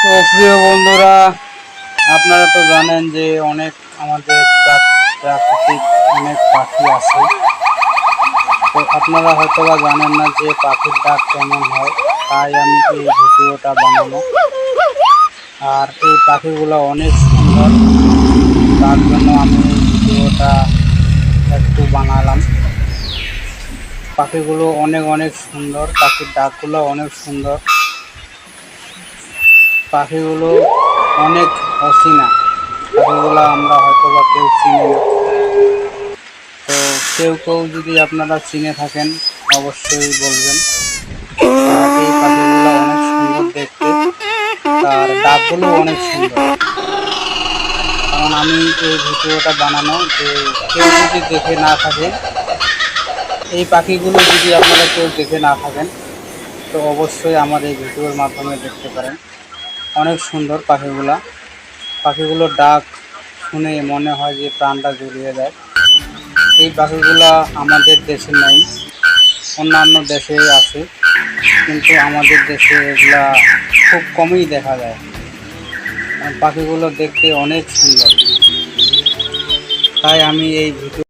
তো প্রিয় বন্ধুরা, আপনারা তো জানেন যে অনেক আমাদের প্রাকৃতিক অনেক পাখি আছে। তো আপনারা হয়তো বা জানেন না যে পাখির ডাক কেমন হয়, তাই আমি এই ভিডিওটা বানানো। আর এই পাখিগুলো অনেক সুন্দর, তার জন্য আমি এই ভিডিওটা একটু বানালাম। পাখিগুলো অনেক অনেক সুন্দর, পাখির ডাকগুলো অনেক সুন্দর। পাখিগুলো অনেক অচেনা, পাখিগুলো আমরা হয়তো বা কেউ চিনি না। তো কেউ কেউ যদি আপনারা চিনে থাকেন অবশ্যই বলবেন। আর এই পাখিগুলো অনেক সুন্দর দেখতে, তার ডাকগুলো অনেক সুন্দর। কারণ আমি এই ভিডিওটা বানানো যে কেউ যদি দেখে না থাকে, এই পাখিগুলো যদি আপনারা কেউ দেখে না থাকেন, তো অবশ্যই আমার এই ভিডিওর মাধ্যমে দেখতে পারেন। অনেক সুন্দর পাখিগুলোর ডাক শুনে মনে হয় যে প্রাণটা জুড়িয়ে যায়। এই পাখিগুলো আমাদের দেশে নেই, অন্যান্য দেশে আছে, কিন্তু আমাদের দেশে এগুলা খুব কমই দেখা যায়। পাখিগুলো দেখতে অনেক সুন্দর, তাই আমি এই ভিডিও